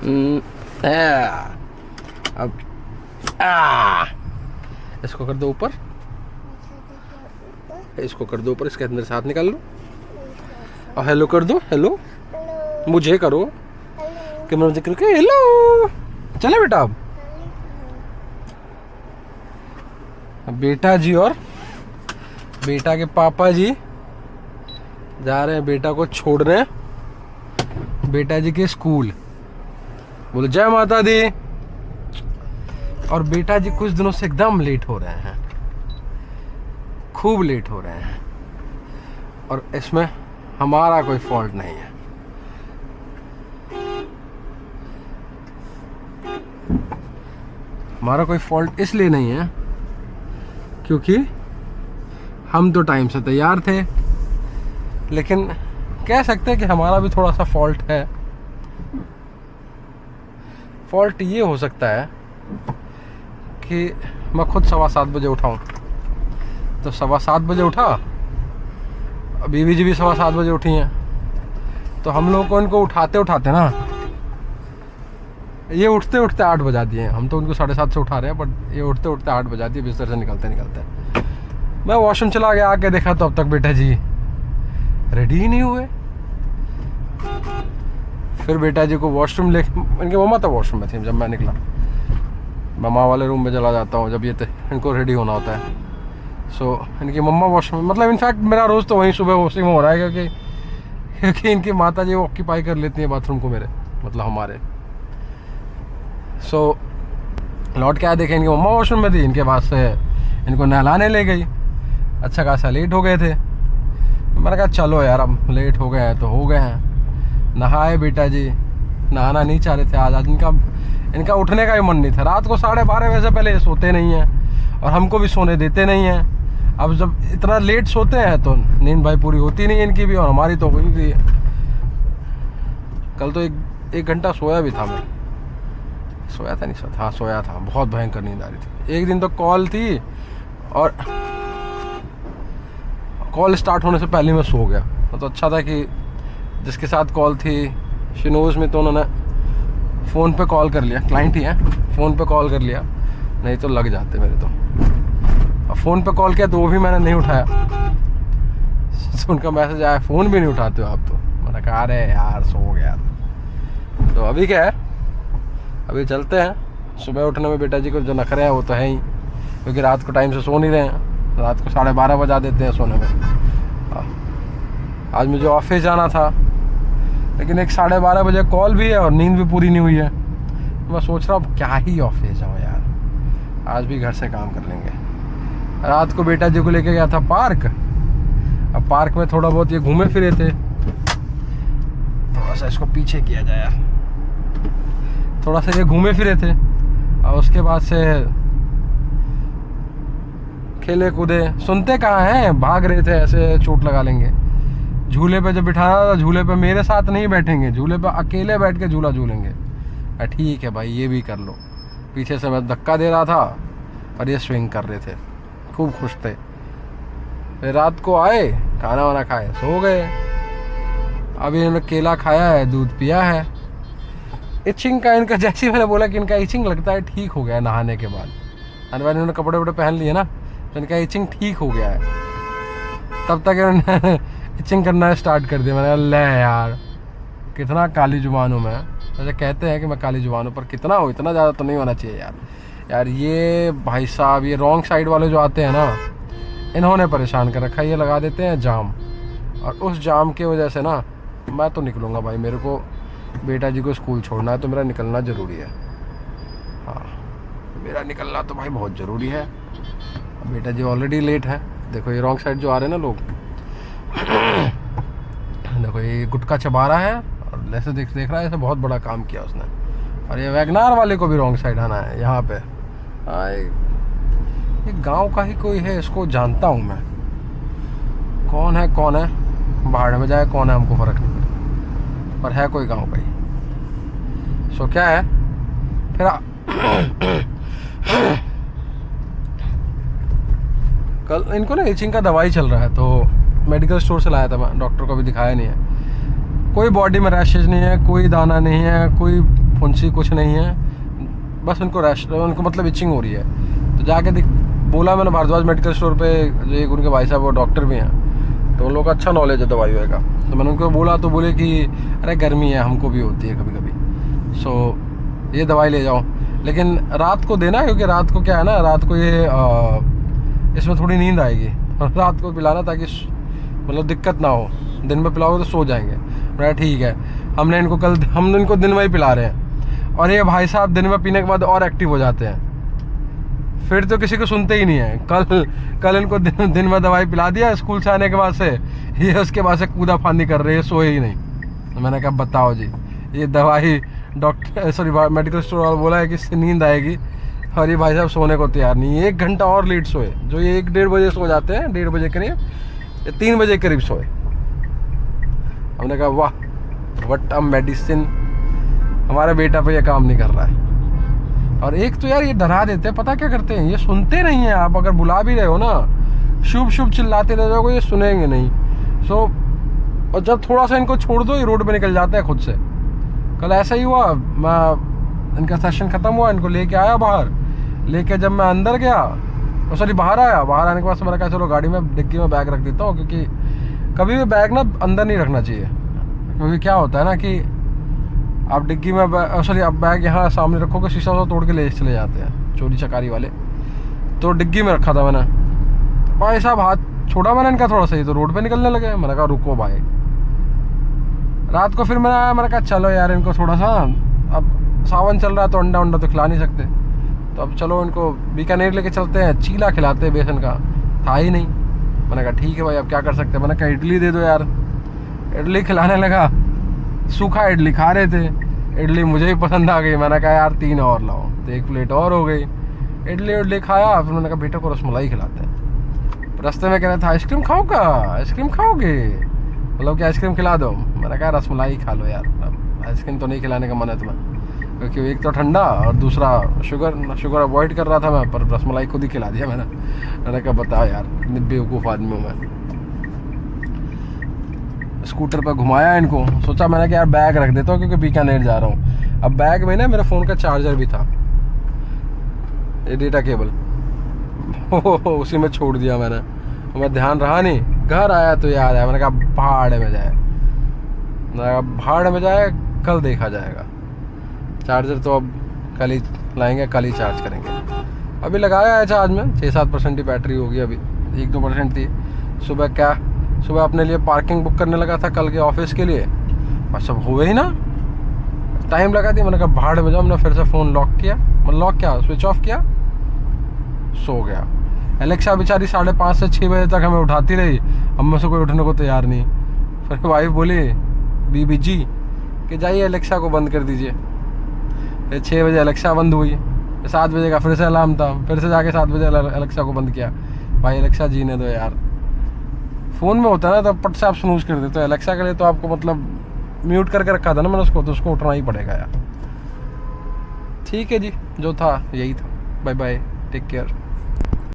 अब इसको कर दो ऊपर, इसको कर दो ऊपर, इसके अंदर से हाथ निकाल लो और हेलो कर दो। हेलो मुझे करो कि मैं जिक्र के हेलो। चले बेटा, अब बेटा जी और बेटा के पापा जी जा रहे हैं बेटा को छोड़ने बेटा जी के स्कूल। बोलो जय माता दी। और बेटा जी कुछ दिनों से एकदम लेट हो रहे हैं, खूब लेट हो रहे हैं, और इसमें हमारा कोई फॉल्ट नहीं है। हमारा कोई फॉल्ट इसलिए नहीं है क्योंकि हम तो टाइम से तैयार थे, लेकिन कह सकते हैं कि हमारा भी थोड़ा सा फॉल्ट है। फॉल्ट ये हो सकता है कि मैं खुद 7:15 बजे उठाऊं, तो 7:15 बजे उठा, बीवी जी भी 7:15 बजे उठी हैं, तो हम लोगों को इनको उठाते उठाते ना, ये उठते उठते 8 बजा दिए। हम तो उनको 7:30 से उठा रहे हैं, बट ये उठते उठते 8 बजा दिए बिस्तर से निकलते निकलते। मैं वॉशरूम चला गया, आके देखा तो अब तक बेटा जी रेडी ही नहीं हुए। फिर बेटा जी को वॉशरूम ले, इनके मम्मा तो वॉशरूम में थी जब मैं निकला। मैं माँ वाले रूम में चला जाता हूँ जब ये इनको रेडी होना होता है। सो इनकी मम्मा वॉशरूम, मतलब इनफैक्ट मेरा रोज़ तो वहीं सुबह वॉशरूम हो रहा है, क्योंकि इनकी माता जी ऑक्यूपाई कर लेती हैं बाथरूम को मेरे, मतलब हमारे। सो लौट के आया, देखे इनकी मम्मा वॉशरूम में थी, इनके पास से इनको नहलाने ले गई। अच्छा खासा लेट हो गए थे। मैंने कहा चलो यार अब लेट हो गए हैं तो हो गए हैं। नहाए बेटा जी, नहाना नहीं चाह रहे थे आज इनका उठने का ही मन नहीं था। रात को 12:30 बजे से पहले सोते नहीं हैं और हमको भी सोने देते नहीं हैं। अब जब इतना लेट सोते हैं तो नींद भाई पूरी होती नहीं है इनकी भी, और हमारी तो हुई थी। कल तो एक घंटा सोया भी था मैं, सोया था नहीं सोया था, हाँ सोया था, बहुत भयंकर नींद आ रही थी। एक दिन तो कॉल थी और कॉल स्टार्ट होने से पहले मैं सो गया। तो अच्छा था कि जिसके साथ कॉल थी शिनोज में, तो उन्होंने फ़ोन पे कॉल कर लिया, क्लाइंट ही है, फ़ोन पे कॉल कर लिया, नहीं तो लग जाते मेरे तो। अब फ़ोन पे कॉल किया तो वो भी मैंने नहीं उठाया। तो उनका मैसेज आया फ़ोन भी नहीं उठाते हो आप तो। मैंने कहा अरे यार सो गया। तो अभी क्या है, अभी चलते हैं। सुबह उठने में बेटा जी को जो नखरे हैं वो तो है ही, क्योंकि रात को टाइम से सो नहीं रहे हैं। रात को 12:30 बजा देते हैं सोने में। आज मुझे ऑफिस जाना था, लेकिन एक 12:30 बजे कॉल भी है और नींद भी पूरी नहीं हुई है। मैं सोच रहा हूँ क्या ही ऑफिस जाऊँ यार, आज भी घर से काम कर लेंगे। रात को बेटा जी को लेके गया था पार्क। अब पार्क में थोड़ा बहुत ये घूमे फिरे थे, थोड़ा सा इसको पीछे किया जाए यार, थोड़ा सा ये घूमे फिरे थे और उसके बाद से खेले कूदे। सुनते कहाँ हैं, भाग रहे थे ऐसे चोट लगा लेंगे। झूले पे जब बिठाना था, झूले पे मेरे साथ नहीं बैठेंगे, झूले पे अकेले बैठ के झूला झूलेंगे। ठीक है भाई ये भी कर लो। पीछे से मैं धक्का दे रहा था और ये स्विंग कर रहे थे, खूब खुश थे। फिर रात को आए, खाना वाना खाए, सो गए। अभी इन्होंने केला खाया है, दूध पिया है। इचिंग का इनका, जैसे मैंने बोला कि इनका इचिंग लगता है ठीक हो गया है नहाने के बाद। इन्होंने कपड़े वपड़े पहन लिए ना, तो इनका इचिंग ठीक हो गया है। तब तक इन्होंने इचिंग करना स्टार्ट कर दिया। मैंने ले यार कितना काली जुबान हूँ मैं। वैसे कहते हैं कि मैं काली जुबान हूँ, पर कितना हो, इतना ज़्यादा तो नहीं होना चाहिए यार। ये भाई साहब, ये रॉन्ग साइड वाले जो आते हैं ना, इन्होंने परेशान कर रखा है। ये लगा देते हैं जाम, और उस जाम की वजह से ना मैं तो निकलूँगा भाई। मेरे को बेटा जी को स्कूल छोड़ना है, तो मेरा निकलना ज़रूरी है। हाँ मेरा निकलना तो भाई बहुत ज़रूरी है। बेटा जी ऑलरेडी लेट है। देखो ये रॉन्ग साइड जो आ रहे हैं ना लोग, देखो ये गुटखा चबा रहा है और ऐसे देख रहा है, ऐसे बहुत बड़ा काम किया उसने। और ये वैगनार वाले को भी रॉन्ग साइड आना है यहाँ पे। ये गांव का ही कोई है, इसको जानता हूँ मैं। कौन है बाहर में जाए, कौन है हमको फ़र्क नहीं पड़ता, पर है कोई गांव का ही। सो क्या है फिर कल इनको ना इचिंग का दवाई चल रहा है, तो मेडिकल स्टोर से लाया था मैं, डॉक्टर को भी दिखाया नहीं है। कोई बॉडी में रैशेज नहीं है, कोई दाना नहीं है, कोई फुंसी कुछ नहीं है, बस उनको उनको मतलब इचिंग हो रही है। तो जाके बोला मैंने भारद्वाज मेडिकल स्टोर पे, जो एक उनके भाई साहब वो डॉक्टर भी हैं, तो उन लोगों का अच्छा नॉलेज है दवाइयों का। तो मैंने उनको बोला तो बोले कि अरे गर्मी है, हमको भी होती है कभी कभी, सो ये दवाई ले जाओ, लेकिन रात को देना, क्योंकि रात को क्या है ना, रात को ये इसमें थोड़ी नींद आएगी, रात को पिलाना ताकि मतलब दिक्कत ना हो, दिन में पिलाओगे तो सो जाएंगे। मैं ठीक है, हम इनको दिन में ही पिला रहे हैं, और ये भाई साहब दिन में पीने के बाद और एक्टिव हो जाते हैं, फिर तो किसी को सुनते ही नहीं है। कल इनको दिन में दवाई पिला दिया स्कूल से आने के बाद से, ये उसके बाद से कूदा फांदी कर रहे हैं, सोए ही नहीं। तो मैंने कहा बताओ जी, ये दवाई मेडिकल स्टोर वाला बोला है कि इससे नींद आएगी, और ये भाई साहब सोने को तैयार नहीं, 1 घंटा और लेट सोए, जो ये 1-1:30 बजे सो जाते हैं, 1:30 बजे करीब, ये 3 बजे करीब सोए। हमने कहा वाह व्हाट अ मेडिसिन, हमारा बेटा पे ये काम नहीं कर रहा है। और एक तो यार ये डरा देते हैं, पता क्या करते हैं, ये सुनते नहीं हैं। आप अगर बुला भी रहे हो ना, शुभ शुभ चिल्लाते रह जाओगे, ये सुनेंगे नहीं। और जब थोड़ा सा इनको छोड़ दो, ये रोड पे निकल जाते हैं खुद से। कल ऐसा ही हुआ, मैं इनका सेशन ख़त्म हुआ, इनको लेके आया बाहर, लेके जब मैं अंदर गया, बाहर आया, बाहर आने के बाद से मैंने कहा चलो गाड़ी में डिक्की में बैग रख देता हूँ, क्योंकि कभी भी बैग ना अंदर नहीं रखना चाहिए, क्योंकि क्या होता है ना कि आप डिग्गी में आप बैग यहाँ सामने रखोगे, शीशा तोड़ के ले चले जाते हैं चोरी चकारी वाले। तो डिग्गी में रखा था मैंने, भाई साहब हाथ छोड़ा मैंने इनका थोड़ा सा ही, तो रोड पे निकलने लगे। मैंने कहा रुको भाई, रात को फिर मैंने कहा चलो यार इनको थोड़ा सा, अब सावन चल रहा है तो अंडा तो खिला नहीं सकते, तो अब चलो इनको बीकानेर लेके चलते हैं, चीला खिलाते हैं, बेसन का था ही नहीं। मैंने कहा ठीक है भाई, अब क्या कर सकते हैं। मैंने कहा इडली दे दो यार, इडली खिलाने लगा, सूखा इडली खा रहे थे, इडली मुझे भी पसंद आ गई। मैंने कहा यार 3 और लाओ, तो 1 प्लेट और हो गई। इडली खाया, फिर मैंने कहा बेटा को रसमलाई खिलाते हैं। रास्ते में कह रहा था आइसक्रीम खाओगा, आइसक्रीम खाओगे, मतलब कि आइसक्रीम खिला दो। मैंने कहा रसमलाई खा लो यार, आइसक्रीम तो नहीं खिलाने का मन है तुम्हें, क्योंकि एक तो ठंडा और दूसरा शुगर अवॉइड कर रहा था मैं, पर रसमलाई खुद ही खिला दिया मैंने कहा बताओ यार, इतनी बेवकूफ़ आदमी हूँ मैं। स्कूटर पर घुमाया इनको, सोचा मैंने कि यार बैग रख देता हूँ क्योंकि बीकानेर जा रहा हूँ। अब बैग में ना मेरे फ़ोन का चार्जर भी था, ये डेटा केबल, उसी में छोड़ दिया मैंने, मैं ध्यान रहा नहीं। घर आया तो याद आया, मैंने कहा भाड़ में जाए, कल देखा जाएगा। चार्जर तो अब कल ही लाएंगे, कल ही चार्ज करेंगे। अभी लगाया है चार्ज में, 6-7% ही बैटरी होगी, अभी 1-2% थी। सुबह अपने लिए पार्किंग बुक करने लगा था कल के ऑफिस के लिए, बस अब हुए ही ना, टाइम लगा दिया। मैंने कहा भाड़ में जाओ। हमने फिर से फ़ोन लॉक किया, स्विच ऑफ किया, सो गया। एलेक्सा बेचारी 5:30 से 6 बजे तक हमें उठाती रही, हम में से कोई उठने को तैयार नहीं। फिर वाइफ बोली बीबी जी कि जाइए एलेक्सा को बंद कर दीजिए। फिर 6 बजे एलेक्सा बंद हुई, 7 बजे का फिर से अलार्म था, फिर से जाके 7 बजे एलेक्सा को बंद किया। भाई एलेक्सा जीने दो यार, फ़ोन में होता है ना, तब पट से आप स्नूज कर देते हो। एलेक्सा के लिए तो आपको मतलब म्यूट करके रखा था ना मैंने उसको, तो उसको उठना ही पड़ेगा यार। ठीक है जी, जो था यही था। Bye bye, take care.